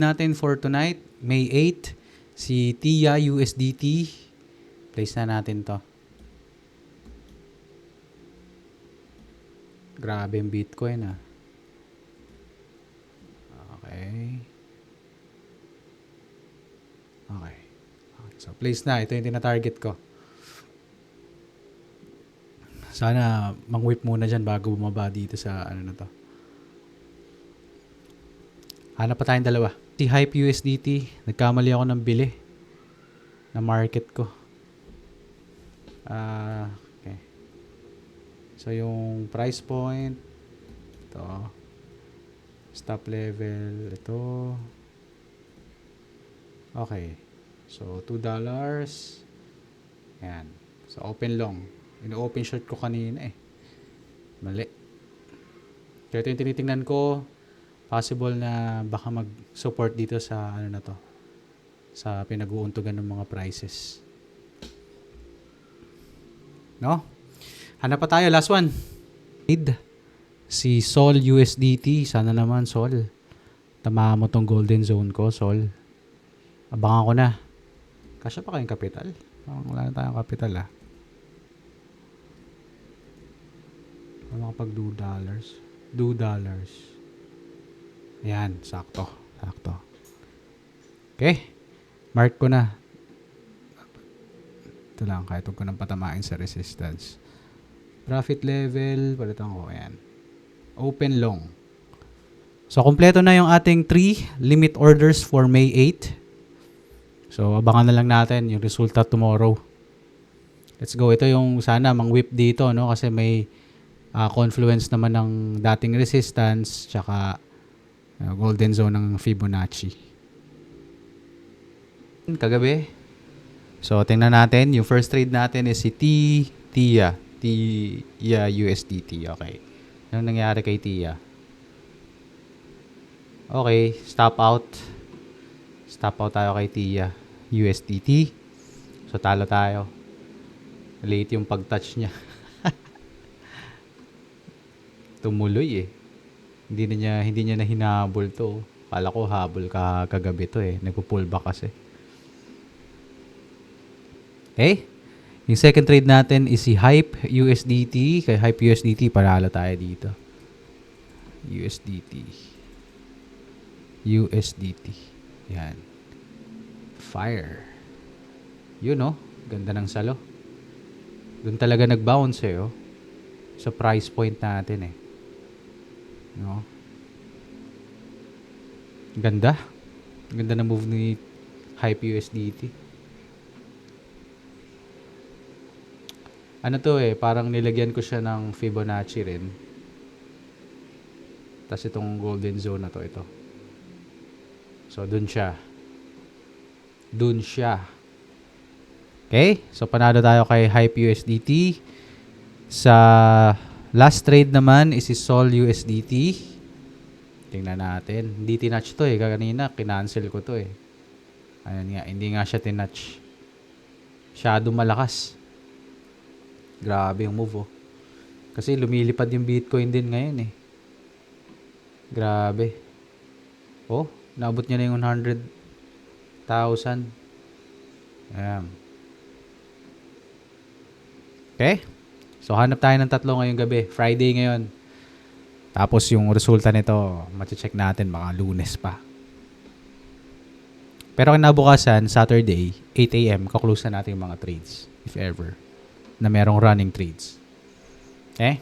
Natin for tonight, May 8, si TIA USDT. Place na natin to. Grabe yung Bitcoin ah. Okay. Okay. So place na. Ito yung tina-target ko. Sana mang-whip muna dyan bago bumaba dito sa ano na to. Hanap pa tayong dalawa. Si Hype USDT. Nagkamali ako ng bili. Na market ko. Okay. So yung price point. Ito. Stop level. Ito. Okay. So $2. Ayan. So open long. Ino-open short ko kanina eh. Mali. Kaya ito yung tinitingnan ko. Possible na baka mag-support dito sa ano na to. Sa pinag-uuntugan ng mga prices. No? Hanap pa tayo. Last one. Si Sol USDT. Sana naman Sol. Tamaan mo tong golden zone ko, Sol. Abangan ko na. Kasya pa kayong capital? Wala na tayong capital ah. Wala kapag $2. $2. Ayan, sakto. Sakto. Okay. Mark ko na. Ito lang, kahit huwag ko nang patamain sa resistance. Profit level, palitan ko. Ayan. Open long. So, kompleto na yung ating 3 limit orders for May 8. So, abangan na lang natin yung resulta tomorrow. Let's go. Ito yung sana mang-whip dito, no? Kasi may confluence naman ng dating resistance tsaka golden zone ng Fibonacci. Kagabi. So, tingnan natin. Yung first trade natin is si TIA USDT. Okay. Anong nangyari kay TIA? Okay. Stop out. Stop out tayo kay TIA USDT. So, talo tayo. Late yung pag-touch niya. Tumuloy eh. Hindi niya na hinabol to. Kala ko habol kagabi to eh. Nagpo-pullback kasi. Okay? Yung second trade natin is si Hype USDT. Kay Hype USDT, panalo tayo dito. USDT. Yan. Fire. Yun oh. Ganda ng salo. Doon talaga nag-bounce eh oh. Sa price point natin eh. No? Ganda. Ganda na move ni Hype USDT. Ano to eh, parang nilagyan ko siya ng Fibonacci rin. Tapos itong golden zone na to, ito. So, dun siya. Okay? So, panalo tayo kay Hype USDT. Sa last trade naman is si Sol USDT. Tingnan natin. Hindi tinatch to eh. Kanina, kinancel ko to eh. Ayan nga. Hindi nga siya tinatch. Shadow malakas. Grabe yung move oh. Kasi lumilipad yung Bitcoin din ngayon eh. Grabe. Oh, naabot niya na yung 100,000. Ayan. Okay? So, hanap tayo ng tatlo ngayong gabi. Friday ngayon. Tapos, yung resulta nito, mache-check natin. Baka Lunes pa. Pero kinabukasan, Saturday, 8 a.m., kaklose na natin yung mga trades. If ever. Na merong running trades. Okay?